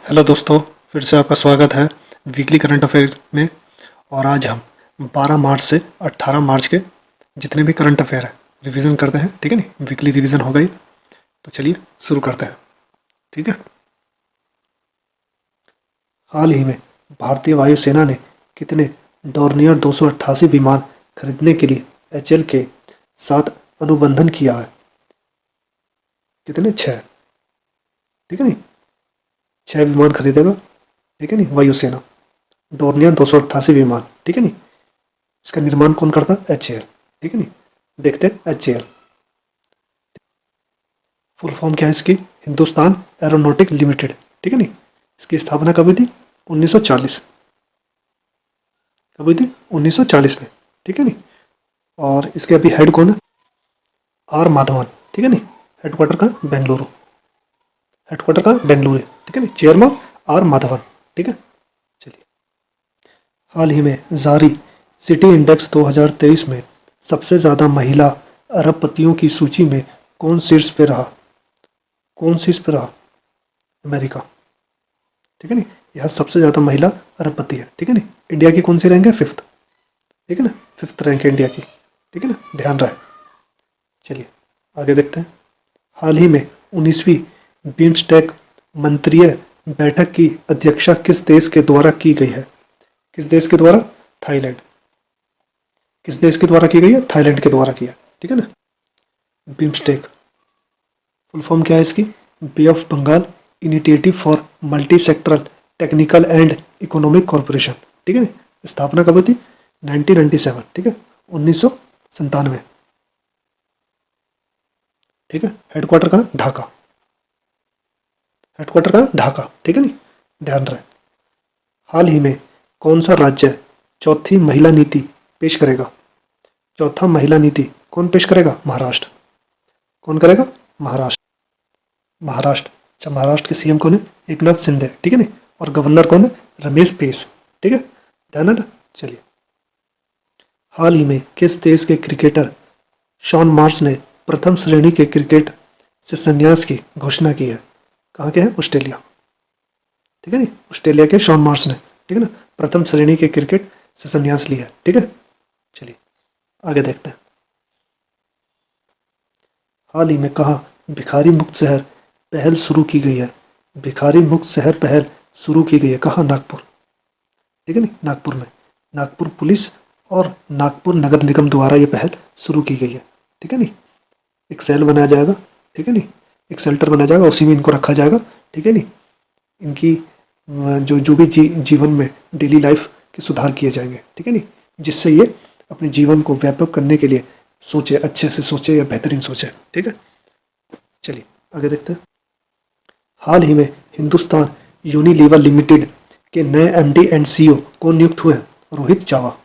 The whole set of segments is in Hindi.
हेलो दोस्तों, फिर से आपका स्वागत है वीकली करंट अफेयर में। और आज हम 12 मार्च से 18 मार्च के जितने भी करंट अफेयर हैं रिवीजन करते हैं। ठीक है नहीं, वीकली रिवीजन हो गई तो चलिए शुरू करते हैं। ठीक है। हाल ही में भारतीय वायुसेना ने कितने डॉर्नियर 288 विमान खरीदने के लिए एचएल के साथ अनुबंधन किया है? कितने? 6। ठीक है नहीं, 6 विमान खरीदेगा। ठीक है नहीं, वायुसेना डॉर्नियर 288 विमान। ठीक है नहीं, इसका निर्माण कौन करता है? एचएएल। ठीक है नहीं, देखते हैं एचएएल फुल फॉर्म क्या है इसकी? Hindustan aeronautic limited. ठीक है नहीं, इसकी स्थापना कब हुई थी? 1940। कब हुई थी? 1940 में। ठीक है नहीं, और इसके अभी हेड कौन है? आर माधवन। ठीक है नहीं, हेडक्वार्टर का बेंगलुरु। हेडक्वार्टर का बेंगलुरु। ठीक है नहीं, चेयरमैन आर माधवन। ठीक है। चलिए, हाल ही में जारी सिटी इंडेक्स 2023 में सबसे ज़्यादा महिला अरबपतियों की सूची में कौन शीर्ष पे रहा? कौन शीर्ष पे रहा? अमेरिका। ठीक है नहीं, यह सबसे ज़्यादा महिला अरबपति है। ठीक है नहीं, इंडिया की कौन सी रैंक है? 5th। ठीक है ना, 5th रैंक है इंडिया की। ठीक है ना, ध्यान रहे। चलिए आगे देखते हैं। हाल ही में 19वीं बिम्स्टेक मंत्रिय बैठक की अध्यक्षता किस देश के द्वारा की गई है? किस देश के द्वारा? थाईलैंड। किस देश के द्वारा की गई है? थाईलैंड के द्वारा किया। ठीक है ना। बिम्स्टेक फुल फॉर्म क्या है इसकी? Bay of Bengal initiative for multi sectoral technical and economic corporation. ठीक है ना, स्थापना कब हुई थी? 1997। ठीक है, 1997। ठीक है, हेडक्वार्टर कहाँ? ढाका। हेडक्वार्टर कहाँ? ढाका। ठीक है नी, ध्यान रहे। हाल ही में कौन सा राज्य चौथी महिला नीति पेश करेगा? चौथा महिला नीति कौन पेश करेगा? महाराष्ट्र। कौन करेगा? महाराष्ट्र। महाराष्ट्र। अच्छा, महाराष्ट्र के सीएम कौन है? एकनाथ शिंदे। ठीक है नी, और गवर्नर कौन है? रमेश पेस। ठीक है, ध्यान है ना। चलिए, हाल ही में किस देश के क्रिकेटर शॉन मार्श ने प्रथम श्रेणी के क्रिकेट से संन्यास की घोषणा की है? कहाँ के हैं? ऑस्ट्रेलिया। ठीक है नी, ऑस्ट्रेलिया के शॉन मार्श ने। ठीक है ना, प्रथम श्रेणी के क्रिकेट से संन्यास लिया है। ठीक है, चलिए आगे देखते हैं। हाल ही में कहा भिखारी मुक्त शहर पहल शुरू की गई है? भिखारी मुक्त शहर पहल शुरू की गई है कहाँ? नागपुर। ठीक है नी, नागपुर में। नागपुर पुलिस और नागपुर नगर निगम द्वारा ये पहल शुरू की गई है। ठीक है नी, एक सेल बनाया जाएगा। ठीक है नी, एक शेल्टर बनाया जाएगा, उसी में इनको रखा जाएगा। ठीक है नी, इनकी जो जो भी जीवन में डेली लाइफ के सुधार किए जाएंगे। ठीक है नी, जिससे ये अपने जीवन को व्यापक करने के लिए सोचे, अच्छे से सोचे या बेहतरीन सोचे। ठीक है, चलिए आगे देखते हैं। हाल ही में हिंदुस्तान यूनिलीवर लिमिटेड के नए एमडी एंड सीईओ कौन नियुक्त हुए हैं? रोहित जावा।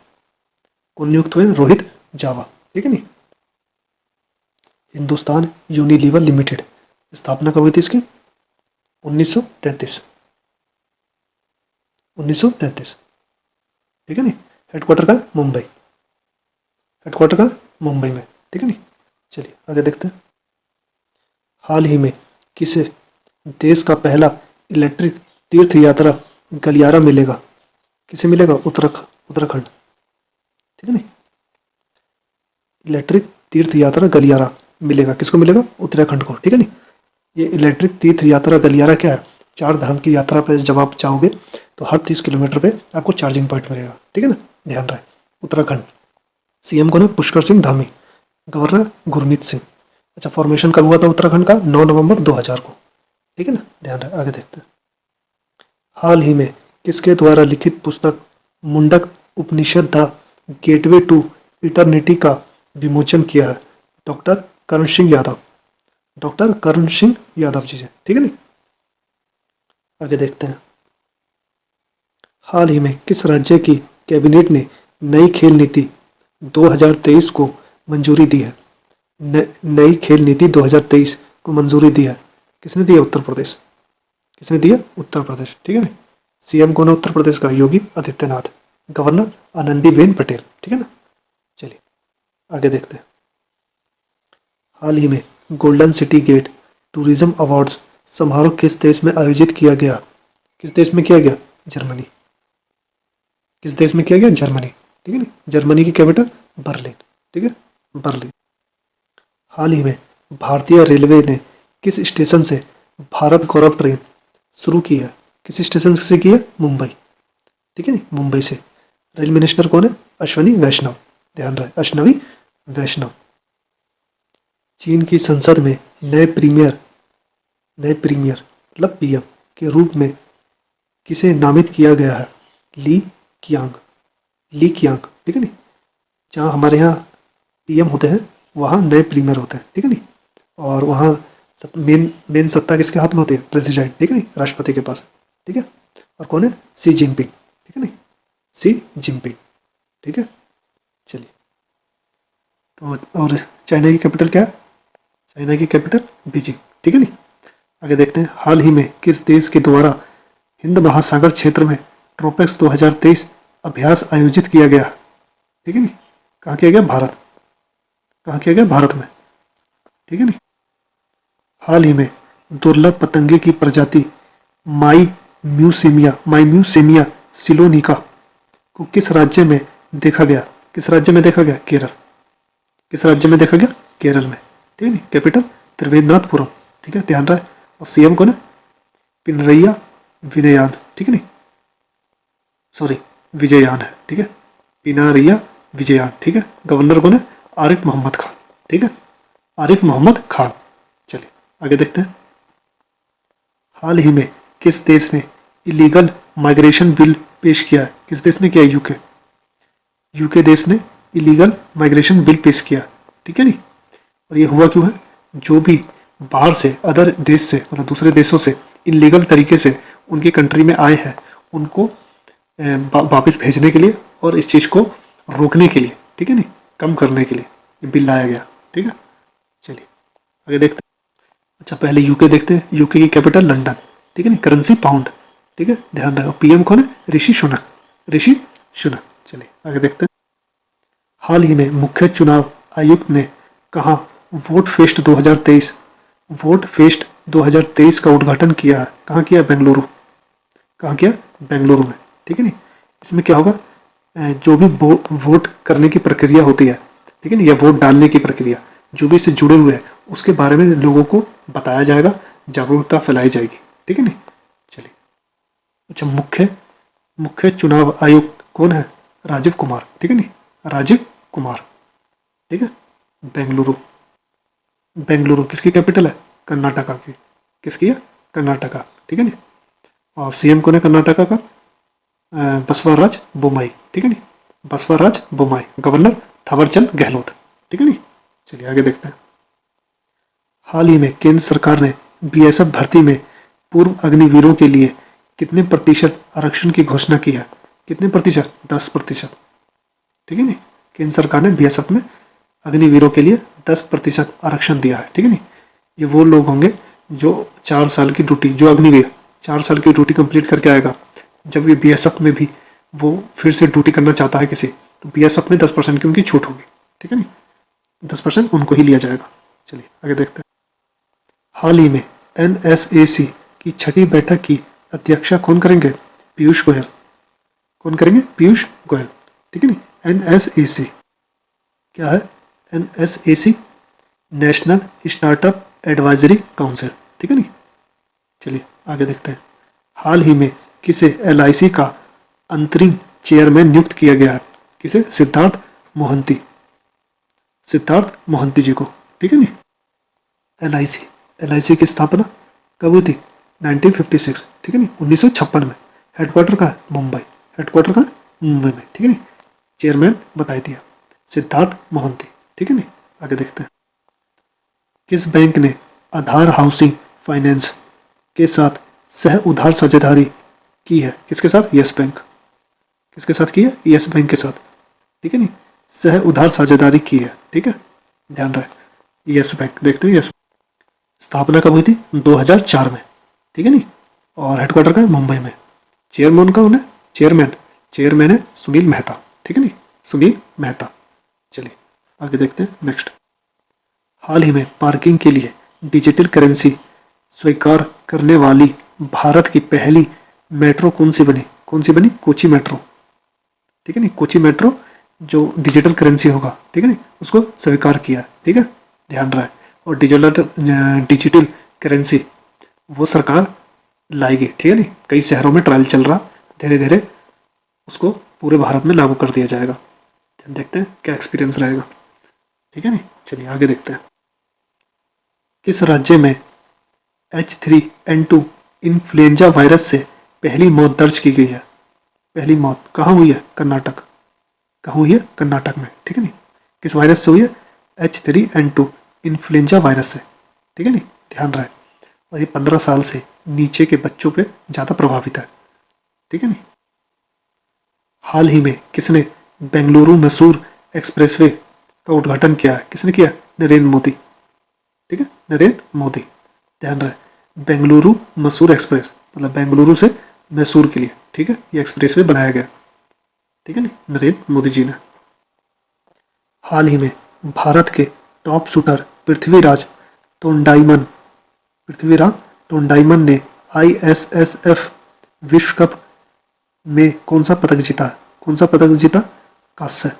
कौन नियुक्त हुए हैं? रोहित जावा। ठीक है नी, हिंदुस्तान यूनिलीवर लिमिटेड स्थापना कब हुई थी इसकी? 1933। 1933। ठीक है नी, हेडक्वार्टर का मुंबई। हेडक्वार्टर का मुंबई में। ठीक है नी, चलिए आगे देखते हैं। हाल ही में किसे देश का पहला इलेक्ट्रिक तीर्थ यात्रा गलियारा मिलेगा? किसे मिलेगा? उत्तराखंड। ठीक है नी, इलेक्ट्रिक तीर्थ यात्रा गलियारा मिलेगा। किसको मिलेगा? उत्तराखंड को। ठीक है नी, ये इलेक्ट्रिक तीर्थ यात्रा गलियारा क्या है? 4 धाम की यात्रा पे जब आप जाओगे तो हर 30 किलोमीटर पे आपको चार्जिंग पॉइंट मिलेगा। ठीक है ना, ध्यान रहे। उत्तराखंड। सीएम कौन है? पुष्कर सिंह धामी। गवर्नर गुरमीत सिंह। अच्छा, फॉर्मेशन कब हुआ था उत्तराखंड का? 9 नवंबर 2000 को। ठीक है ना, ध्यान रहे। आगे देखते हैं। हाल ही में किसके द्वारा लिखित पुस्तक मुंडक उपनिषद द गेटवे टू इटर्निटी का विमोचन किया है? डॉक्टर कर्ण सिंह यादव। डॉक्टर कर्ण सिंह यादव जी से। ठीक है नी, आगे देखते हैं। हाल ही में किस राज्य की कैबिनेट ने नई खेल नीति 2023 को मंजूरी दी है? नई खेल नीति 2023 को मंजूरी दी है। किसने दी है? उत्तर प्रदेश। किसने दी है? उत्तर प्रदेश। ठीक है ना, सीएम कौन है उत्तर प्रदेश का? योगी आदित्यनाथ। गवर्नर आनंदीबेन पटेल। ठीक है ना, चलिए आगे देखते हैं। हाल ही में golden city gate tourism awards समारोह किस देश में आयोजित किया गया? किस देश में किया गया? जर्मनी। किस देश में किया गया? जर्मनी। ठीक है ना, जर्मनी की कैपिटल बर्लिन। ठीक है, बर्लिन। हाल ही में भारतीय रेलवे ने किस स्टेशन से भारत गौरव ट्रेन शुरू की है? किस स्टेशन से की है? मुंबई। ठीक है नी, मुंबई से। रेल मिनिस्टर कौन है? अश्वनी वैष्णव। ध्यान रहे, अश्वनी वैष्णव। चीन की संसद में नए प्रीमियर मतलब पीएम के रूप में किसे नामित किया गया है? ली कियांग। ली कियांग। ठीक है नी, जहाँ हमारे यहाँ पीएम होते हैं वहाँ नए प्रीमियर होते हैं। ठीक है नी, और वहाँ सब मेन सत्ता किसके हाथ में होती है? प्रेसिडेंट। ठीक है नी, राष्ट्रपति के पास। ठीक है, और कौन है? सी जिनपिंग। ठीक है नी, सी जिनपिंग। ठीक है, चलिए। तो और चाइना की कैपिटल क्या है? चाइना की कैपिटल बीजिंग। ठीक है नी, आगे देखते हैं। हाल ही में किस देश के द्वारा हिंद महासागर क्षेत्र में ट्रोपेक्स 2023 अभ्यास आयोजित किया गया? ठीक है नी, कहाँ किया गया? भारत। कहाँ किया गया? भारत में। ठीक है नी। हाल ही में दुर्लभ पतंगे की प्रजाति माई म्यूसेमिया सिलोनिका को किस राज्य में देखा गया? किस राज्य में देखा गया? केरल। किस राज्य में देखा गया? केरल में। ठीक है नी, कैपिटल त्रिवेंद्रनाथपुरम। ठीक है, ध्यान रहे। और सीएम कौन है? पिनरैया विनयान। ठीक है नी, सॉरी विजययान है। ठीक है, पिनारिया विजययान। ठीक है, गवर्नर कौन है? आरिफ मोहम्मद खान। ठीक है, आरिफ मोहम्मद खान। चलिए आगे देखते हैं। हाल ही में किस देश ने इलीगल माइग्रेशन बिल पेश किया है? किस देश ने किया? यूके। यूके देश ने इलीगल माइग्रेशन बिल पेश किया। ठीक है नी, और ये हुआ क्यों है? जो भी बाहर से, अदर देश से, मतलब दूसरे देशों से इलीगल तरीके से उनकी कंट्री में आए हैं उनको वापस भेजने के लिए और इस चीज़ को रोकने के लिए, ठीक है नी, कम करने के लिए ये बिल लाया गया। ठीक है, चलिए आगे देखते हैं। अच्छा, पहले यूके देखते हैं। यूके की कैपिटल लंदन। ठीक है नी, करेंसी पाउंड। ठीक है, ध्यान रखो। पीएम कौन है? ऋषि सुनक। ऋषि सुनक। चलिए आगे देखते हैं। हाल ही में मुख्य चुनाव आयुक्त ने कहा वोट फेस्ट 2023 का उद्घाटन किया है? कहाँ किया? बेंगलुरु। कहाँ किया? बेंगलुरु में। ठीक है नी, इसमें क्या होगा? जो भी वोट करने की प्रक्रिया होती है, ठीक है नी, या वोट डालने की प्रक्रिया, जो भी इससे जुड़े हुए हैं उसके बारे में लोगों को बताया जाएगा, जागरूकता फैलाई जाएगी। ठीक है नी, चलिए। अच्छा, मुख्य चुनाव आयुक्त कौन है? राजीव कुमार। ठीक है नी, राजीव कुमार। ठीक है, बेंगलुरु। बेंगलुरु किसकी कैपिटल है? कर्नाटका की। किसकी है? कर्नाटका। ठीक है नी, और सीएम कौन है कर्नाटका का? बसवराज बोम्मई। ठीक है नी, बसवराज बोम्मई। गवर्नर थावरचंद गहलोत। ठीक है नी, चलिए आगे देखते हैं। हाल ही में केंद्र सरकार ने बीएसएफ भर्ती में पूर्व अग्निवीरों के लिए कितने प्रतिशत आरक्षण की घोषणा की है? कितने प्रतिशत? 10%। ठीक है नी, केंद्र सरकार ने बीएसएफ में अग्निवीरों के लिए 10% आरक्षण दिया है। ठीक है नी, ये वो लोग होंगे जो 4 साल की ड्यूटी, जो अग्निवीर 4 साल की ड्यूटी कंप्लीट करके आएगा, जब ये बीएसएफ में भी वो फिर से ड्यूटी करना चाहता है किसी, तो बीएसएफ में 10% की उनकी छूट होगी। ठीक है नी, 10% उनको ही लिया जाएगा। चलिए आगे देखते हैं। हाल ही में एनएसएसी की 6ठी बैठक की अध्यक्षता कौन करेंगे? पीयूष गोयल। कौन करेंगे? पीयूष गोयल। ठीक है नी, एनएसएसी क्या है? एनएसएसी नेशनल स्टार्टअप एडवाइजरी काउंसिल। ठीक है नी, चलिए आगे देखते हैं। हाल ही में किसे एलआईसी का अंतरिम चेयरमैन नियुक्त किया गया है? किसे? सिद्धार्थ मोहंती। सिद्धार्थ मोहंती जी को। ठीक है नी, एलआईसी की स्थापना कब हुई थी? 1956। ठीक है नी, 1956 में। हेडक्वार्टर कहाँ है? मुंबई। हेडक्वार्टर कहाँ है? मुंबई में। ठीक है नी, चेयरमैन बता दिया, सिद्धार्थ मोहंती। ठीक है नी, आगे देखते हैं। किस बैंक ने आधार हाउसिंग फाइनेंस के साथ सह उधार साझेदारी की है? किसके साथ? Yes bank. किसके साथ की है? यस बैंक के साथ। ठीक है नी, सह उधार साझेदारी की है। ठीक है, ध्यान रहे। यस बैंक देखते हैं। यस स्थापना कब हुई थी? 2004 में। ठीक है नी, और हेडक्वार्टर का है? मुंबई में। चेयरमैन कौन है? चेयरमैन है सुनील मेहता। ठीक है नी, सुनील मेहता। चलिए आगे देखते हैं। नेक्स्ट, हाल ही में पार्किंग के लिए डिजिटल करेंसी स्वीकार करने वाली भारत की पहली मेट्रो कौन सी बनी, कोची मेट्रो, ठीक है नहीं, कोची मेट्रो जो डिजिटल करेंसी होगा, ठीक है नहीं, उसको स्वीकार किया, ठीक है, ध्यान रहा है। और डिजिटल करेंसी वो सरकार लाएगी, ठीक है नहीं, कई शहरों में ट्रायल चल रहा, धीरे धीरे उसको पूरे भारत में लागू कर दिया जाएगा। देखते हैं क्या एक्सपीरियंस रहेगा, ठीक है नहीं। चलिए आगे देखते हैं। किस राज्य में H3N2 इन्फ्लुएंजा वायरस से पहली मौत दर्ज की गई है? पहली मौत कहाँ हुई है? कर्नाटक। कहाँ हुई है? कर्नाटक में, ठीक है नहीं। किस वायरस से हुई है? H3N2 इन्फ्लुएंजा वायरस से, ठीक है नहीं, ध्यान रहे। और ये 15 साल से नीचे के बच्चों पे ज़्यादा प्रभावित है, ठीक है नहीं। हाल ही में किसने बेंगलुरु मैसूर एक्सप्रेसवे का उद्घाटन किया है? किसने किया? नरेंद्र मोदी, ठीक है, नरेंद्र मोदी, ध्यान रहे। बेंगलुरु मैसूर एक्सप्रेस मतलब बेंगलुरु से मैसूर के लिए, ठीक है, ये एक्सप्रेसवे बनाया गया, ठीक है नहीं, नरेंद्र मोदी जी ने। हाल ही में भारत के टॉप शूटर पृथ्वीराज तोंडाईमन ने ISSF विश्व कप में कौन सा पदक जीता? कौन सा पदक जीता? कांस्य।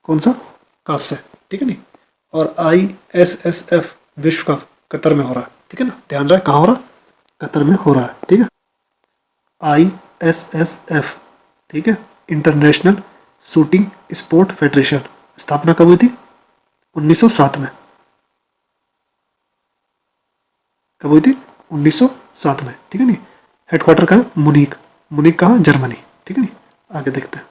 कौन सा? कांस्य, ठीक है नहीं। और ISSF विश्व कप कतर में हो रहा है, ठीक है ना, ध्यान रहे कहाँ हो रहा? कतर में हो रहा है, ठीक है। ISSF, ठीक है, इंटरनेशनल शूटिंग स्पोर्ट फेडरेशन, स्थापना कब हुई थी? 1907 में। कब हुई थी? 1907 में, ठीक है नहीं। हेडक्वार्टर का है मुनीक। मुनीक कहाँ? जर्मनी, ठीक है नहीं। आगे देखते हैं।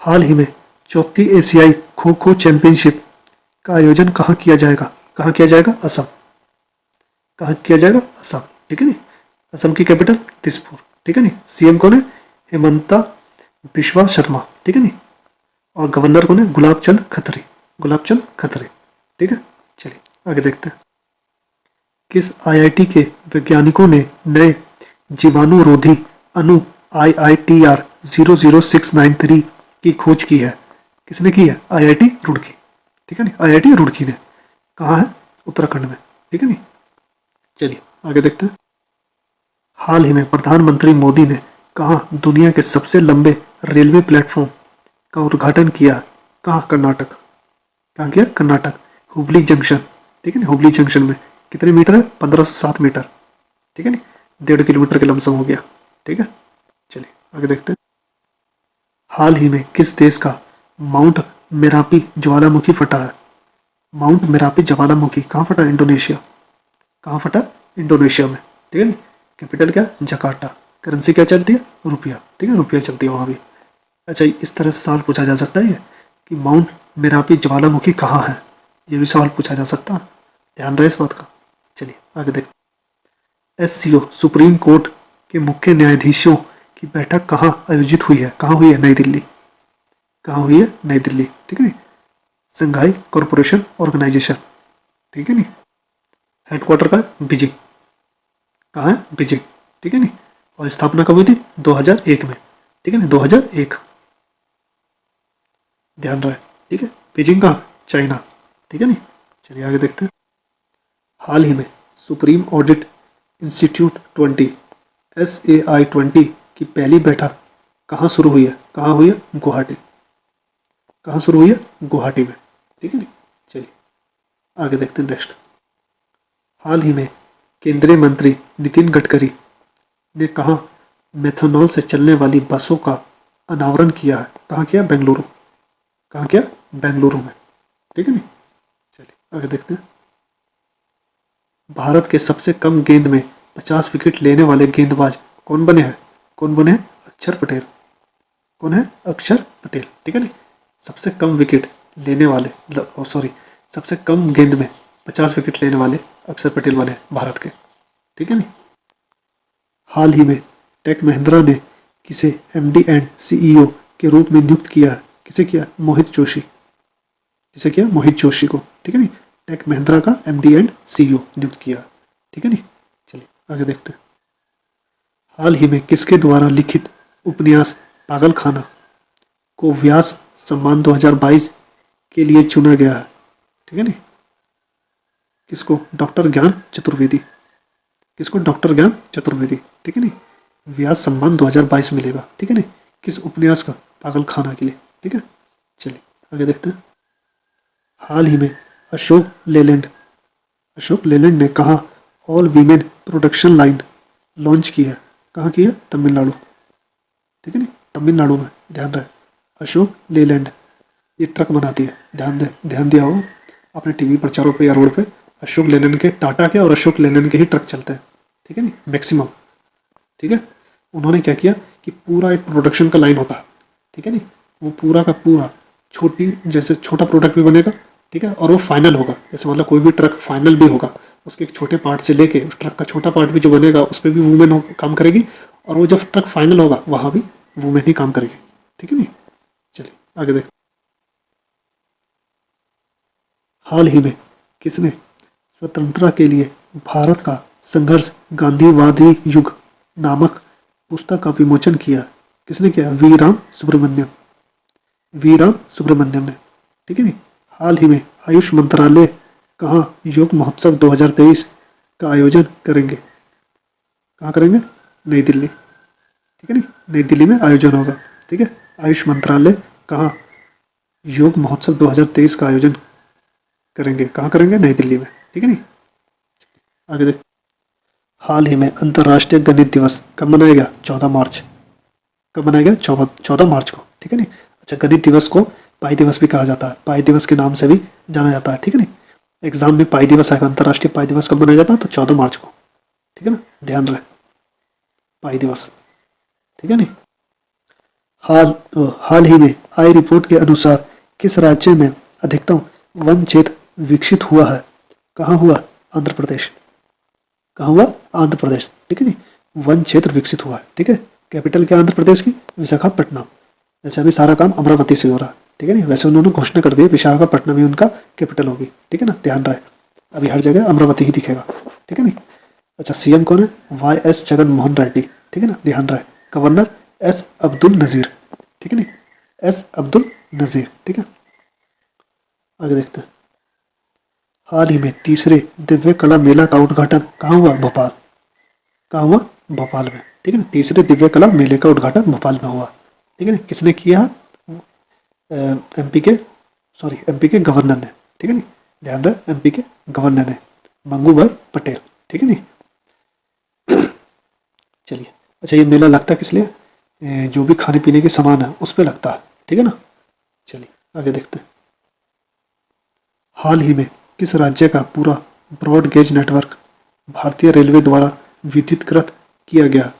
हाल ही में चौथी एशियाई खो खो चैंपियनशिप का आयोजन कहाँ किया जाएगा? कहाँ किया जाएगा? असम। कहाँ किया जाएगा? असम, ठीक है नहीं। असम की कैपिटल दिसपुर, ठीक है नहीं। CM कौन है? हेमंता बिश्वा शर्मा, ठीक है नहीं। और गवर्नर कौन है? गुलाबचंद खत्री, ठीक है। चलिए आगे देखते हैं। किस IIT के वैज्ञानिकों ने नए जीवाणुरोधी अणु IITR 00693 की खोज की है? किसने की है? IIT रुड़की, ठीक है नहीं, IIT रुड़की ने। कहाँ है? उत्तराखंड में, ठीक है नहीं। चलिए आगे देखते हैं। हाल ही में प्रधानमंत्री मोदी ने कहाँ दुनिया के सबसे लंबे रेलवे प्लेटफॉर्म का उद्घाटन किया? कहाँ? कर्नाटक। कहाँ किया? कर्नाटक, हुबली जंक्शन, ठीक है ना। हुबली जंक्शन में कितने मीटर है? 1507 मीटर, ठीक है नहीं, 1.5 किलोमीटर के लमसम हो गया, ठीक है। चलिए आगे देखते हैं। हाल ही में किस देश का माउंट मेरापी ज्वालामुखी फटा है? माउंट मेरापी ज्वालामुखी कहाँ फटा? इंडोनेशिया। कहाँ फटा? इंडोनेशिया में, ठीक है नहीं। कैपिटल क्या? जकार्ता। करेंसी क्या चलती है? रुपया, ठीक है, रुपया चलती है वहाँ भी। अच्छा, इस तरह से सवाल पूछा जा सकता है कि माउंट मेरापी ज्वालामुखी कहाँ है, ये भी सवाल पूछा जा सकता है, ध्यान रहे इस बात का। चलिए आगे देखते हैं। SCO सुप्रीम कोर्ट के मुख्य न्यायाधीशों की बैठक कहाँ आयोजित हुई है? कहाँ हुई है? नई दिल्ली। कहाँ हुई है? नई दिल्ली, ठीक है नहीं। संघाई कॉरपोरेशन ऑर्गेनाइजेशन, ठीक है नहीं। हेडक्वार्टर का बीजिंग। कहाँ है? बीजिंग, ठीक है नहीं। और स्थापना कब हुई थी? 2001 में, ठीक है ना, 2001, ध्यान रहे, ठीक है। बीजिंग कहाँ? चाइना, ठीक है नहीं। चलिए आगे देखते हैं। हाल ही में सुप्रीम ऑडिट इंस्टीट्यूट 20 SAI 20 की पहली बैठक कहाँ शुरू हुई है? कहाँ हुई है? गुवाहाटी। कहाँ शुरू हुई है? गुवाहाटी में, ठीक है नहीं। चलिए आगे देखते हैं नेक्स्ट। हाल ही में केंद्रीय मंत्री नितिन गडकरी ने कहा मेथनॉल से चलने वाली बसों का अनावरण किया है? कहाँ किया? बेंगलुरु। कहाँ किया? बेंगलुरु में, ठीक है नहीं। चलिए आगे देखते हैं। भारत के सबसे कम गेंद में 50 विकेट लेने वाले गेंदबाज कौन बने हैं? कौन बने हैं? अक्षर पटेल। कौन है? अक्षर पटेल, ठीक है नहीं। सबसे कम विकेट लेने वाले सबसे कम गेंद में 50 विकेट लेने वाले अक्षर पटेल वाले भारत के, ठीक है नहीं। हाल ही में टेक महिंद्रा ने किसे MD एंड CEO के रूप में नियुक्त किया है? किसे किया? मोहित जोशी। किसे किया? मोहित जोशी को, ठीक है नहीं। टेक महिंद्रा का MD एंड CEO नियुक्त किया, ठीक है नहीं। चलिए आगे देखते हैं। हाल ही में किसके द्वारा लिखित उपन्यास पागल खाना को व्यास सम्मान 2022 के लिए चुना गया है? ठीक है नहीं। किसको? डॉक्टर ज्ञान चतुर्वेदी। किसको? डॉक्टर ज्ञान चतुर्वेदी, ठीक है नहीं। व्यास सम्मान 2022 मिलेगा, ठीक है नहीं, किस उपन्यास का? पागल खाना के लिए, ठीक है। चलिए आगे देखते हैं। हाल ही में अशोक लेलैंड ने कहा all women production line launch की है? कहाँ की है? तमिलनाडु, ठीक है नहीं, तमिलनाडु में, ध्यान रहे। अशोक लेलैंड ये ट्रक बनाती है, ध्यान दिया हो आपने टीवी पर, चारों पे या रोड पे अशोक लेलैंड के, टाटा के और अशोक लेलैंड के ही ट्रक चलते हैं, ठीक है नहीं, मैक्सिमम, ठीक है। उन्होंने क्या किया कि पूरा एक प्रोडक्शन का लाइन होता है, ठीक है नहीं, वो पूरा का पूरा छोटी, जैसे छोटा प्रोडक्ट भी बनेगा, ठीक है, और वो फाइनल होगा, जैसे मतलब कोई भी ट्रक फाइनल भी होगा, उसके एक छोटे पार्ट से लेके उस ट्रक का छोटा पार्ट भी जो बनेगा उस पर भी वूमेन काम करेगी, और वो जब ट्रक फाइनल होगा वहाँ भी वूमेन ही काम करेगी, ठीक है नहीं। चलिए आगे देखते। हाल ही में किसने स्वतंत्रता के लिए भारत का संघर्ष गांधीवादी युग नामक पुस्तक का विमोचन किया? किसने किया? वी राम सुब्रमण्यम ने, ठीक है नहीं। हाल ही में आयुष मंत्रालय कहाँ योग महोत्सव 2023 का आयोजन करेंगे? कहाँ करेंगे? नई दिल्ली, ठीक है नहीं, नई दिल्ली में आयोजन होगा, ठीक है। आयुष मंत्रालय कहाँ योग महोत्सव 2023 का आयोजन करेंगे? कहाँ करेंगे? नई दिल्ली में, ठीक है नहीं। आगे देख। हाल ही में अंतर्राष्ट्रीय गणित दिवस कब मनाया गया? 14 मार्च। कब मनाया गया? 14 मार्च को, ठीक है नहीं। अच्छा, गणित दिवस को पाई दिवस भी कहा जाता है, पाई दिवस के नाम से भी जाना जाता है, ठीक है नहीं। एग्जाम में पाई दिवस आएगा, अंतर्राष्ट्रीय पाई दिवस कब मनाया जाता है? तो 14 मार्च को, ठीक है ना, ध्यान रहे, पाई दिवस, ठीक है नहीं। हाल ही में आई रिपोर्ट के अनुसार किस राज्य में अधिकतम वन क्षेत्र विकसित हुआ है? कहाँ हुआ? आंध्र प्रदेश। कहाँ हुआ? आंध्र प्रदेश, ठीक है नहीं, वन क्षेत्र विकसित हुआ है, ठीक है। कैपिटल क्या आंध्र प्रदेश की? विशाखापट्टनम। जैसे अभी सारा काम अमरावती से हो रहा है, ठीक है नहीं, वैसे उन्होंने घोषणा कर दी विशाखापट्टनम ही उनका कैपिटल होगी, ठीक है ना, ध्यान रहे, अभी हर जगह अमरावती ही दिखेगा, ठीक है नहीं। अच्छा, सीएम कौन है? YS जगन मोहन रेड्डी, ठीक है ना, ध्यान रहे। गवर्नर S अब्दुल नज़ीर, ठीक है नहीं, S अब्दुल नज़ीर, ठीक है। आगे देखते हैं। हाल ही में तीसरे दिव्य कला मेला का उद्घाटन कहाँ हुआ? भोपाल। कहाँ हुआ? भोपाल में, ठीक है ना, तीसरे दिव्य कला मेले का उद्घाटन भोपाल में हुआ, ठीक है ना। किसने किया? एमपी के गवर्नर ने, ठीक है नहीं, ध्यान रहे, एमपी के गवर्नर ने, मंगू भाई पटेल, ठीक है नहीं। चलिए, अच्छा ये मेला लगता है किस लिए? जो भी खाने पीने के सामान है उस पर लगता है, ठीक है ना। चलिए आगे देखते हैं। हाल ही में किस राज्य का पूरा ब्रॉड गेज नेटवर्क भारतीय रेलवे द्वारा विद्युतीकृत किया गया?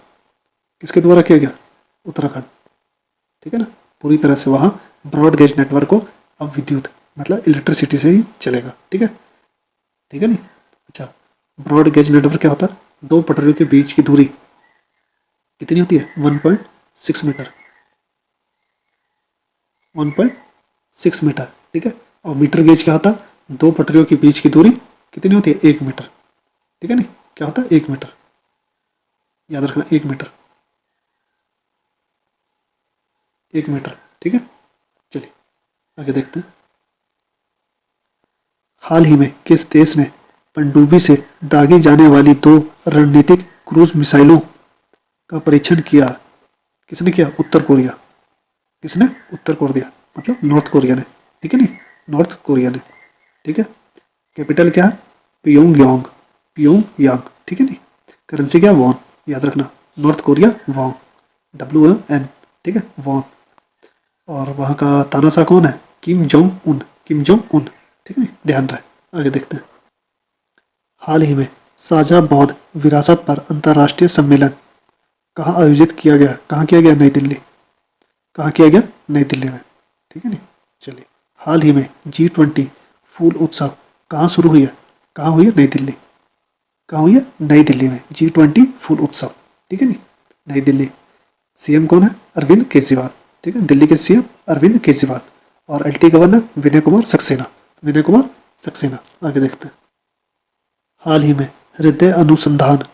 किसके द्वारा किया गया? उत्तराखंड, ठीक है ना, पूरी तरह से वहाँ ब्रॉड गेज नेटवर्क को अब विद्युत मतलब इलेक्ट्रिसिटी से ही चलेगा, ठीक है, ठीक है नहीं। अच्छा, ब्रॉड गेज नेटवर्क क्या होता है? दो पटरियों के बीच की दूरी कितनी होती है? 1.6 मीटर, 1.6 मीटर, ठीक है। और मीटर गेज क्या होता है? दो पटरियों के बीच की दूरी कितनी होती है? 1 मीटर, ठीक है नहीं, क्या होता है? 1 मीटर, याद रखना, 1 मीटर, 1 मीटर, ठीक है। चलिए आगे देखते हैं। हाल ही में किस देश ने पनडुब्बी से दागी जाने वाली 2 रणनीतिक क्रूज मिसाइलों का परीक्षण किया? किसने किया? उत्तर कोरिया। किसने? उत्तर कोरिया, मतलब नॉर्थ कोरिया ने, ठीक है नहीं, नॉर्थ कोरिया ने, ठीक है। कैपिटल क्या है? पियोंगयांग, पियोंगयांग, ठीक है नहीं। करेंसी क्या? वॉन, याद रखना, नॉर्थ कोरिया वॉन, WON, ठीक है, वॉन। और वहाँ का तानाशाह कौन है? Kim Jong Un, Kim Jong Un, ठीक है नहीं, ध्यान रहे। आगे देखते हैं। हाल ही में साझा बौद्ध विरासत पर अंतर्राष्ट्रीय सम्मेलन कहाँ आयोजित किया गया? कहाँ किया गया? नई दिल्ली। कहाँ किया गया? नई दिल्ली में, ठीक है नहीं। चलिए, हाल ही में G20 फूल उत्सव कहाँ शुरू हुई है? कहाँ हुई है? नई दिल्ली। कहाँ हुई है? नई दिल्ली में G20 फूल उत्सव, ठीक है नहीं, नई दिल्ली। सीएम कौन है? अरविंद केजरीवाल, ठीक है, दिल्ली के सीएम अरविंद केजरीवाल। और LT गवर्नर विनय कुमार सक्सेना, विनय कुमार सक्सेना। आगे देखते हैं। हाल ही में हृदय अनुसंधान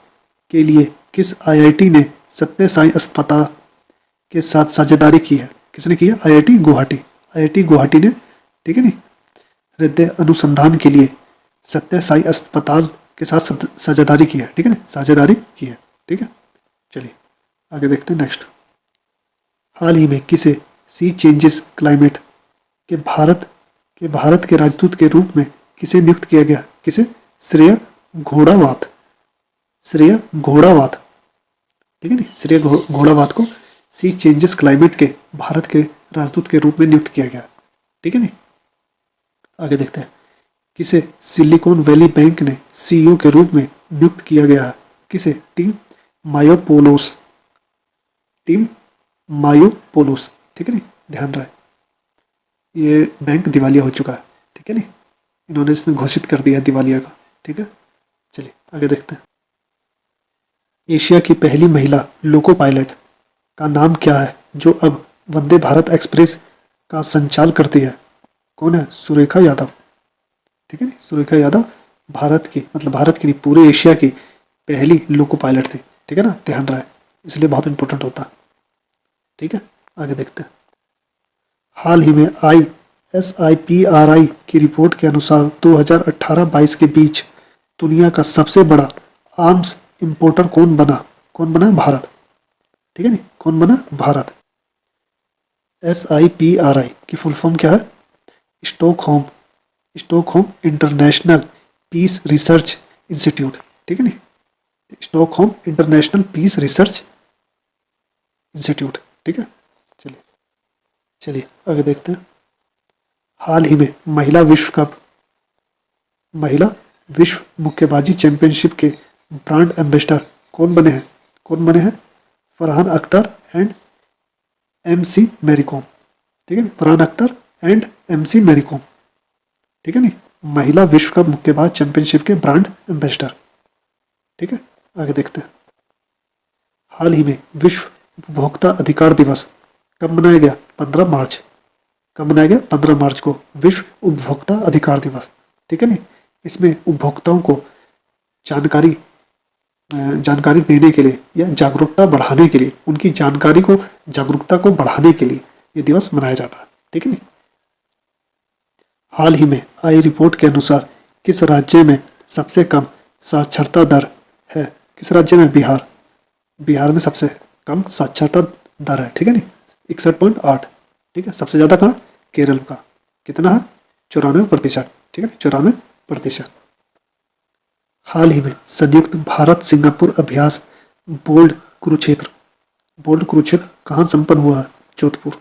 के लिए किस IIT ने सत्य साई अस्पताल के साथ साझेदारी की है? किसने की है? IIT गुवाहाटी, IIT गुवाहाटी ने, ठीक है नहीं, हृदय अनुसंधान के लिए सत्य साई अस्पताल के साथ साझेदारी की है, ठीक है ना, साझेदारी की है, ठीक है। चलिए आगे देखते हैं नेक्स्ट। हाल ही में किसे सी चेंजेस क्लाइमेट के भारत के राजदूत के रूप में किसे नियुक्त किया गया? किसे? श्रेय घोड़ावात। श्रेय घोड़ावात, ठीक है नी, श्रेय घोड़ावात को सी चेंजेस क्लाइमेट के भारत के राजदूत के रूप में नियुक्त किया गया, ठीक है नी। आगे देखते हैं। किसे सिलिकॉन वैली बैंक ने सीईओ के रूप में नियुक्त किया गया है? किसे? टीम मायोपोलोस। टीम मायोपोलोस, ठीक है नी, ध्यान रहे ये बैंक दिवालिया हो चुका है, ठीक है नी, इन्होंने इसने घोषित कर दिया दिवालिया का, ठीक है। चलिए आगे देखते हैं। एशिया की पहली महिला लोको पायलट का नाम क्या है जो अब वंदे भारत एक्सप्रेस का संचालन करती है? कौन है? सुरेखा यादव, ठीक है नी, सुरेखा यादव भारत की, मतलब भारत की नहीं, पूरे एशिया की पहली लोको पायलट थी, ठीक है ना, ध्यान रहे, इसलिए बहुत इंपॉर्टेंट होता है, ठीक है। आगे देखते हैं। हाल ही में ISIPRI की रिपोर्ट के अनुसार 2018-22 के बीच दुनिया का सबसे बड़ा आर्म्स इंपोर्टर कौन बना? कौन बना? भारत, ठीक है नी, कौन बना? भारत। SIPRI की फुल फॉर्म क्या है? Stockholm International Peace Research Institute, ठीक है नी, Stockholm International Peace Research Institute, ठीक है। चलिए आगे देखते हैं। हाल ही में महिला विश्व मुक्केबाजी चैंपियनशिप के ब्रांड एम्बेसडर कौन बने हैं? कौन बने हैं? फरहान अख्तर एंड MC मैरीकॉम, ठीक है, फरहान अख्तर एंड MC मैरीकॉम, ठीक है नी, महिला विश्व कप मुक्केबाज चैंपियनशिप के ब्रांड एम्बेसडर, ठीक है। आगे देखते हैं। हाल ही में विश्व उपभोक्ता अधिकार दिवस कब मनाया गया? 15 मार्च। कब मनाया गया? 15 मार्च को विश्व उपभोक्ता अधिकार दिवस, ठीक है नी। इसमें उपभोक्ताओं को जानकारी देने के लिए या जागरूकता बढ़ाने के लिए, उनकी जागरूकता को बढ़ाने के लिए ये दिवस मनाया जाता है, ठीक है नी। हाल ही में आई रिपोर्ट के अनुसार किस राज्य में सबसे कम साक्षरता दर है? किस राज्य में? बिहार में सबसे कम साक्षरता दर है, ठीक है नी, 61.8, ठीक है। सबसे ज्यादा कहाँ? केरल का, कितना है? 94%, ठीक है, 94%। हाल ही में संयुक्त भारत सिंगापुर अभ्यास बोल्ड कुरुक्षेत्र कहाँ संपन्न हुआ है? जोधपुर।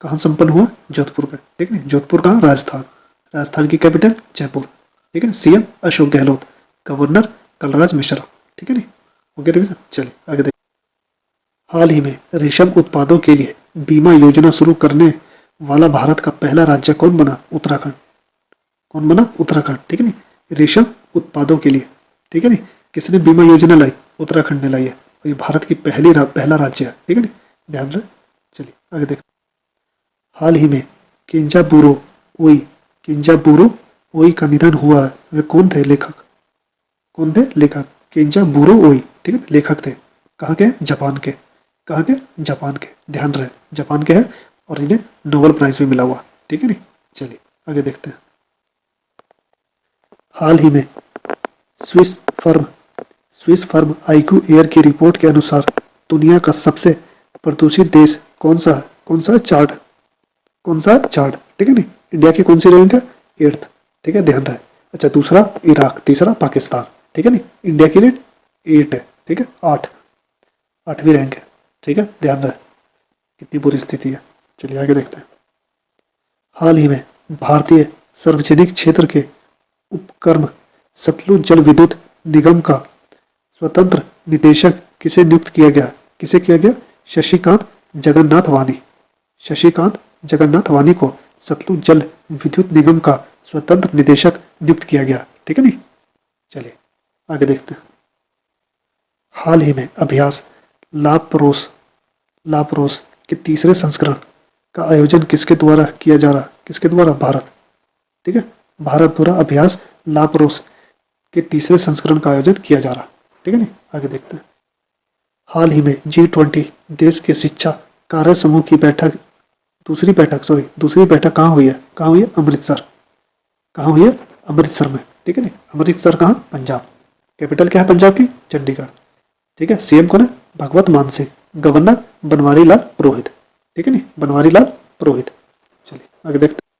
कहाँ संपन्न हुआ? जोधपुर में, ठीक है। जोधपुर कहाँ? राजस्थान की कैपिटल जयपुर, ठीक है। CM अशोक गहलोत, गवर्नर कलराज मिश्रा, ठीक है नी, हो गया रिवीजन। चलिए आगे देखिए। हाल ही में रेशम उत्पादों के लिए बीमा योजना शुरू करने वाला भारत का पहला राज्य कौन बना? उत्तराखंड। कौन बना? उत्तराखंड, ठीक है नी, रेशम उत्पादों के लिए, ठीक है नी। किसने बीमा योजना लाई? उत्तराखंड ने लाई है, और ये भारत की पहला राज्य है, ठीक है नी, ध्यान रहे। चलिए आगे देखते। हाल ही में किंजाबुरो ओई का निधन हुआ है। वे कौन थे? लेखक। कौन थे? लेखक। किंजाबुरो ओई, ठीक है, लेखक थे। कहाँ के? जापान के। कहाँ के? जापान के, ध्यान रहे, जापान के हैं और इन्हें नोबेल प्राइज भी मिला हुआ, ठीक है नी। चलिए आगे देखते हैं। हाल ही में स्विस फर्म IQ एयर की रिपोर्ट के अनुसार दुनिया का सबसे प्रदूषित देश कौन सा है? कौन सा चार्ट? ठीक है नी। इंडिया की कौन सी रैंक है? 8th, ठीक है, ध्यान रहे। अच्छा, दूसरा इराक, तीसरा पाकिस्तान, ठीक है नी। इंडिया की रेट 8 है, ठीक है, 8वीं रैंक है, ठीक है, ध्यान रहे, कितनी बुरी स्थिति है। चलिए आगे देखते हैं। हाल ही में भारतीय सार्वजनिक क्षेत्र के उपक्रम सतलुज जल विद्युत निगम का स्वतंत्र निदेशक किसे नियुक्त किया गया? किसे किया गया? शशिकांत जगन्नाथ वानी को सतलुज जल विद्युत निगम का स्वतंत्र निदेशक नियुक्त किया गया, ठीक है नी। चलिए आगे देखते हैं। हाल ही में अभ्यास लापरोस के तीसरे संस्करण का आयोजन किसके द्वारा किया जा रहा? किसके द्वारा? भारत, ठीक है, भारत द्वारा अभ्यास लापरोस के तीसरे संस्करण का आयोजन किया जा रहा, ठीक है नी। आगे देखते हैं। हाल ही में G20 देश के शिक्षा कार्य समूह की दूसरी बैठक कहाँ हुई है? अमृतसर। कहाँ हुई है? अमृतसर में, ठीक है नी। अमृतसर कहाँ? पंजाब। कैपिटल क्या है पंजाब की? चंडीगढ़, ठीक है। CM कौन है? भगवत मान सिंह, गवर्नर बनवारी लाल पुरोहित, ठीक है नहीं, बनवारी लाल पुरोहित। चलिए आगे देखते हैं।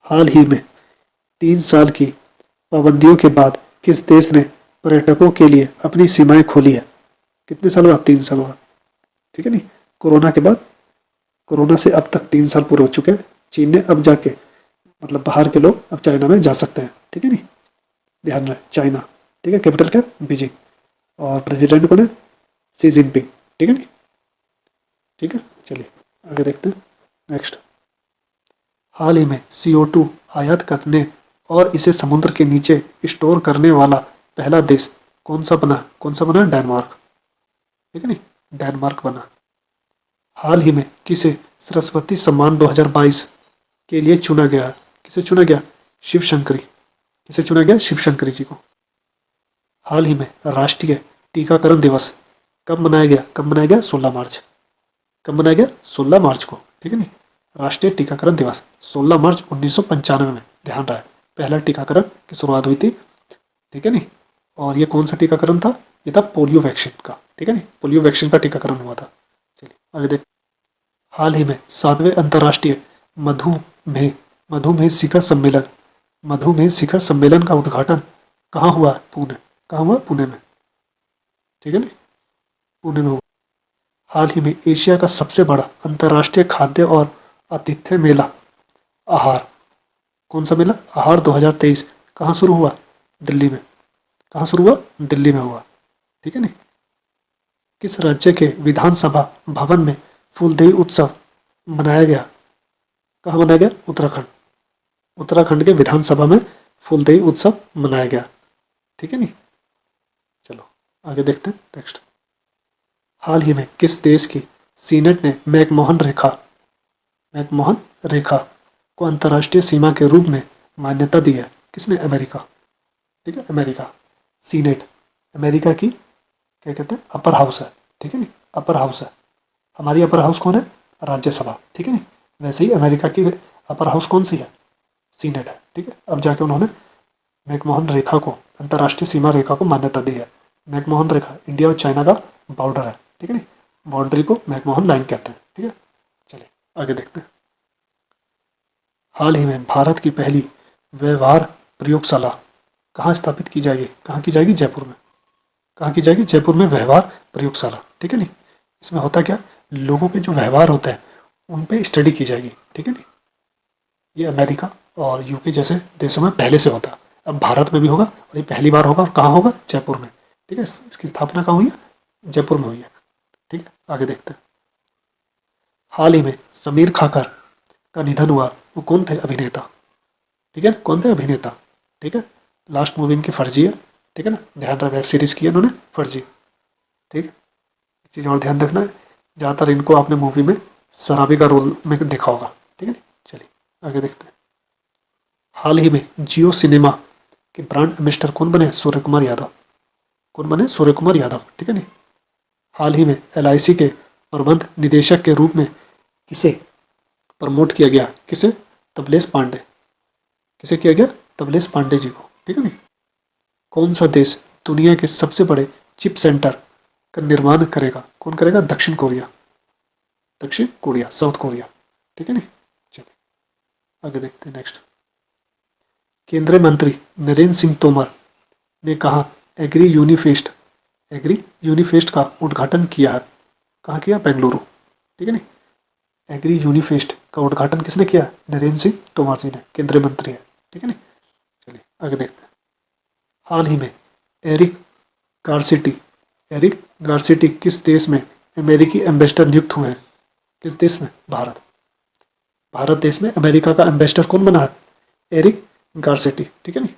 हाल ही में 3 साल की पाबंदियों के बाद किस देश ने पर्यटकों के लिए अपनी सीमाएं खोली है? कितने साल बाद? 3 साल बाद, ठीक है नहीं, कोरोना के बाद। कोरोना से अब तक 3 साल पूरे हो चुके हैं। चीन ने अब जाके मतलब बाहर के लोग अब चाइना में जा सकते हैं, ठीक है नहीं, ध्यान रहे चाइना, ठीक है, कैपिटल क्या? बीजिंग, और प्रेसिडेंट कौन है? सी जिनपिंग, ठीक है नहीं, ठीक है। चलिए आगे देखते हैं नेक्स्ट। हाल ही में CO2 आयात करने और इसे समुद्र के नीचे स्टोर करने वाला पहला देश कौन सा बना? कौन सा बना? डेनमार्क, ठीक है नहीं, डेनमार्क बना। हाल ही में किसे सरस्वती सम्मान 2022 के लिए चुना गया? किसे चुना गया? शिव शंकरी। किसे चुना गया? शिव शंकरी जी को। हाल ही में राष्ट्रीय टीकाकरण दिवस कब मनाया गया? कब मनाया गया? 16 मार्च। कब मनाया गया? 16 मार्च को, ठीक है नहीं, राष्ट्रीय टीकाकरण दिवस 16 मार्च 1995 में, ध्यान रहे पहला टीकाकरण की शुरुआत हुई थी, ठीक है नहीं। और ये कौन सा टीकाकरण था? ये था पोलियो वैक्सीन का, ठीक है नहीं, पोलियो वैक्सीन का टीकाकरण हुआ था। चलिए आगे देख। हाल ही में 7वें अंतर्राष्ट्रीय मधुमेह मधुमेह शिखर सम्मेलन मधुमेह शिखर सम्मेलन का उद्घाटन कहाँ हुआ? पुणे। कहाँ हुआ? पुणे में, ठीक है ना, पुणे में हुआ। हाल ही में एशिया का सबसे बड़ा अंतर्राष्ट्रीय खाद्य और आतिथ्य मेला आहार, कौन सा मेला? आहार 2023 कहाँ शुरू हुआ? दिल्ली में। कहाँ शुरू हुआ? दिल्ली में हुआ, ठीक है नहीं। किस राज्य के विधानसभा भवन में फूलदेई उत्सव मनाया गया? कहाँ मनाया गया? उत्तराखंड। उत्तराखंड के विधानसभा में फूलदेई उत्सव मनाया गया, ठीक है नहीं। चलो आगे देखते हैं नेक्स्ट। हाल ही में किस देश की सीनेट ने मैकमोहन रेखा को अंतर्राष्ट्रीय सीमा के रूप में मान्यता दी है? किसने? अमेरिका, ठीक है, अमेरिका। सीनेट अमेरिका की क्या कहते हैं? अपर हाउस है, ठीक है नहीं, अपर हाउस है। हमारी अपर हाउस कौन है? राज्यसभा, ठीक है नहीं। वैसे ही अमेरिका की अपर हाउस कौन सी है? सीनेट है, ठीक है। अब जाके उन्होंने मैकमोहन रेखा को, अंतर्राष्ट्रीय सीमा रेखा को मान्यता दी है। मैकमोहन रेखा इंडिया और चाइना का बॉर्डर है, ठीक है नहीं, बाउंड्री को मैकमोहन लाइन कहते हैं, ठीक है। चलिए आगे देखते हैं। हाल ही में भारत की पहली व्यवहार प्रयोगशाला कहाँ स्थापित की जाएगी? कहाँ की जाएगी? जयपुर में। कहाँ की जाएगी? जयपुर में व्यवहार प्रयोगशाला, ठीक है नहीं। इसमें होता क्या? लोगों के जो व्यवहार होते हैं उन पे स्टडी की जाएगी, ठीक है नहीं। ये अमेरिका और यूके जैसे देशों में पहले से होता है, अब भारत में भी होगा, और ये पहली बार होगा। और कहाँ होगा? जयपुर में, ठीक है। इसकी स्थापना कहाँ हुई है? जयपुर में हुई है, ठीक है। आगे देखते हैं। हाल ही में समीर खाकर का निधन हुआ, वो कौन थे? अभिनेता, ठीक है, कौन थे? अभिनेता, ठीक है। लास्ट मूवी इनकी फर्जी है, ठीक है ना, ध्यान रहा, वेब सीरीज की है इन्होंने, फर्जी, ठीक है। एक चीज़ और ध्यान रखना है, ज़्यादातर इनको आपने मूवी में शराबी का रोल में देखा होगा, ठीक है। चलिए आगे देखते हैं। हाल ही में जियो सिनेमा के ब्रांड एम्बेसडर कौन बने? सूर्य कुमार यादव। कौन बने? सूर्य कुमार यादव, ठीक है नहीं। हाल ही में LIC के प्रबंध निदेशक के रूप में किसे प्रमोट किया गया? किसे? तबलेश पांडे। किसे किया गया? तबलेश पांडे जी को, ठीक है नहीं। कौन सा देश दुनिया के सबसे बड़े चिप सेंटर का निर्माण करेगा? कौन करेगा? दक्षिण कोरिया। दक्षिण कोरिया, साउथ कोरिया, ठीक है नहीं। चलिए आगे देखते हैं नेक्स्ट। केंद्रीय मंत्री नरेंद्र सिंह तोमर ने कहा एग्री यूनिफेस्ट का उद्घाटन किया है। कहाँ किया? बेंगलुरु, ठीक है नहीं। एग्री यूनिफेस्ट का उद्घाटन किसने किया? नरेंद्र सिंह तोमर जी ने, केंद्रीय मंत्री है, ठीक है नहीं। चलिए आगे देखते हैं। हाल ही में एरिक गारसिटी किस देश में अमेरिकी एम्बेसडर नियुक्त हुए हैं? किस देश में? भारत। भारत देश में अमेरिका का एम्बेसडर कौन बना है? एरिक गारसिटी, ठीक है नहीं।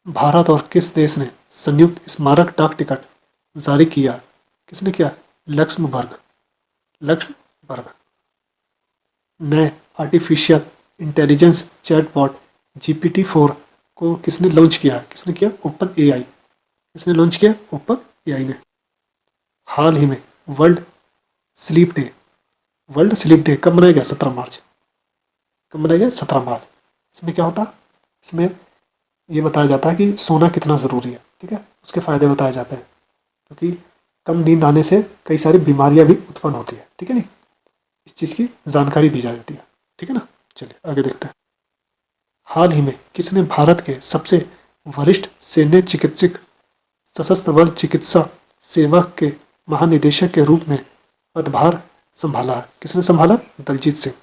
भारत और किस देश ने संयुक्त स्मारक डाक टिकट जारी किया? किसने किया? लक्ष्मबर्ग। नए आर्टिफिशियल इंटेलिजेंस चैटबॉट GPT-4 को किसने लॉन्च किया? किसने किया? Open AI। किसने लॉन्च किया? ओपन AI ने। हाल ही में वर्ल्ड स्लीप डे कब मनाया गया? 17 मार्च। कब मनाया गया? 17 मार्च। इसमें क्या होता है? इसमें ये बताया जाता है कि सोना कितना ज़रूरी है, ठीक है, उसके फ़ायदे बताए जाते हैं। क्योंकि कम नींद आने से कई सारी बीमारियां भी उत्पन्न होती है, ठीक है नहीं, इस चीज़ की जानकारी दी जाती है, ठीक है ना। चलिए आगे देखते हैं। हाल ही में किसने भारत के सबसे वरिष्ठ सैन्य चिकित्सक सशस्त्र बल चिकित्सा सेवा के महानिदेशक के रूप में पदभार संभाला है? किसने संभाला? दलजीत सिंह।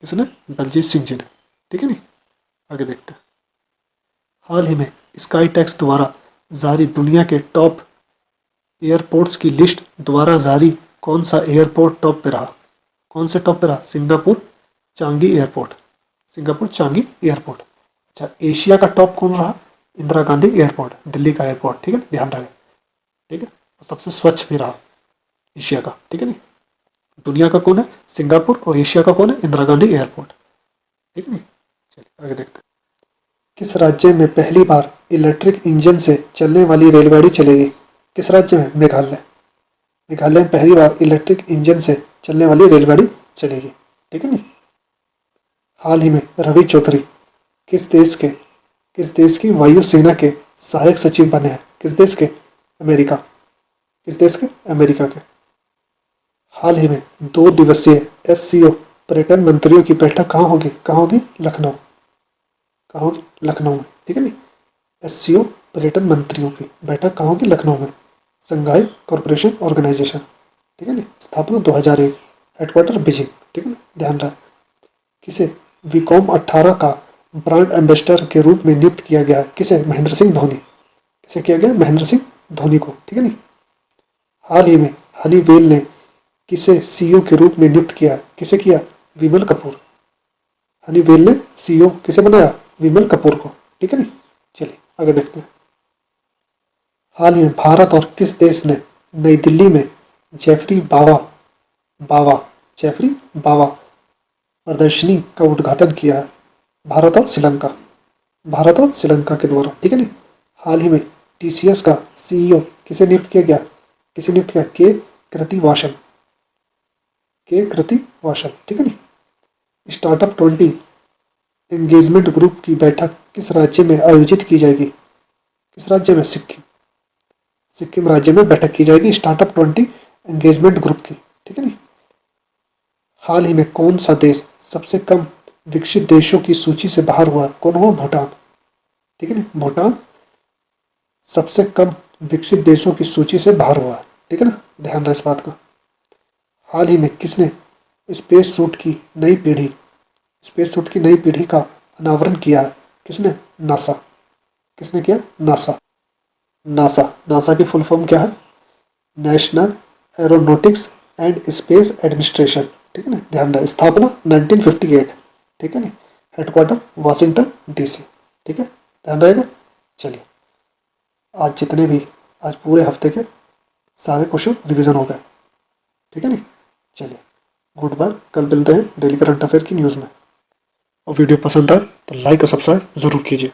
किसने? दलजीत सिंह जी ने, ठीक है नहीं। आगे देखते हैं। हाल ही में स्काई टैक्स द्वारा जारी दुनिया के टॉप एयरपोर्ट्स की लिस्ट द्वारा जारी कौन सा एयरपोर्ट टॉप पे रहा? कौन से टॉप पे रहा? Singapore Changi airport. Singapore Changi airport. अच्छा, एशिया का टॉप कौन रहा? इंदिरा गांधी एयरपोर्ट, दिल्ली का एयरपोर्ट, ठीक है, ध्यान रहे, ठीक है। सबसे स्वच्छ भी रहा एशिया का, ठीक है नहीं। दुनिया का कौन है? सिंगापुर, और एशिया का कौन है? इंदिरा गांधी एयरपोर्ट, ठीक है नहीं। चलिए आगे देखते हैं। किस राज्य में पहली बार इलेक्ट्रिक इंजन से चलने वाली रेलगाड़ी चलेगी? किस राज्य में? मेघालय। मेघालय में पहली बार इलेक्ट्रिक इंजन से चलने वाली रेलगाड़ी चलेगी, ठीक है नहीं। हाल ही में रवि चौधरी किस देश की वायुसेना के सहायक सचिव बने हैं? किस देश के? अमेरिका। किस देश के? अमेरिका के। हाल ही में 2 दिवसीय SCO पर्यटन मंत्रियों की बैठक कहाँ होगी? कहाँ होगी? लखनऊ। कहाँ होगी? लखनऊ में, ठीक है नहीं। SCO पर्यटन मंत्रियों की बैठक कहाँ होगी? लखनऊ में। संघाई कॉरपोरेशन ऑर्गेनाइजेशन, ठीक है नहीं। स्थापना 2001, हेडक्वार्टर बीजिंग, ठीक है ना, ध्यान रहे। किसे वीकॉम 18 का ब्रांड एम्बेसडर के रूप में नियुक्त किया गया है? किसे? महेंद्र सिंह धोनी। किसे किया गया? महेंद्र सिंह धोनी को, ठीक है नहीं। हाल ही में हनीवेल ने किसे CEO के रूप में नियुक्त किया है? किसे किया? विमल कपूर। हनीवेल ने CEO किसे बनाया? विमल कपूर को, ठीक है नहीं। चलिए आगे देखते हैं। हाल ही में भारत और किस देश ने नई दिल्ली में जेफरी बावा प्रदर्शनी का उद्घाटन किया है? भारत और श्रीलंका। भारत और श्रीलंका के द्वारा, ठीक है नहीं। हाल ही में TCS का CEO किसे नियुक्त किया गया? किसे नियुक्त किया? के कृतिवासन। ठीक है नहीं। स्टार्टअप 20 एंगेजमेंट ग्रुप की बैठक किस राज्य में आयोजित की जाएगी? किस राज्य में? सिक्किम। सिक्किम राज्य में बैठक की जाएगी स्टार्टअप 20 एंगेजमेंट ग्रुप की, ठीक है नहीं। हाल ही में कौन सा देश सबसे कम विकसित देशों की सूची से बाहर हुआ? कौन हुआ? भूटान, ठीक है नहीं। भूटान सबसे कम विकसित देशों की सूची से बाहर हुआ, ठीक है ना, ध्यान रहे इस बात का। हाल ही में किसने स्पेस सूट की नई पीढ़ी का अनावरण किया है? किसने? नासा। किसने किया? नासा की फुल फॉर्म क्या है? National aeronautics and space administration, ठीक है ना, ध्यान रहे। स्थापना 1958, ठीक है ना। हेडक्वार्टर वाशिंगटन DC, ठीक है, ध्यान रहेगा। चलिए आज पूरे हफ्ते के सारे क्वेश्चन रिवीजन हो गए, ठीक है नहीं। चलिए गुड बाय, कल मिलते हैं डेली करंट अफेयर की न्यूज़ में। और वीडियो पसंद आए तो लाइक और सब्सक्राइब ज़रूर कीजिए।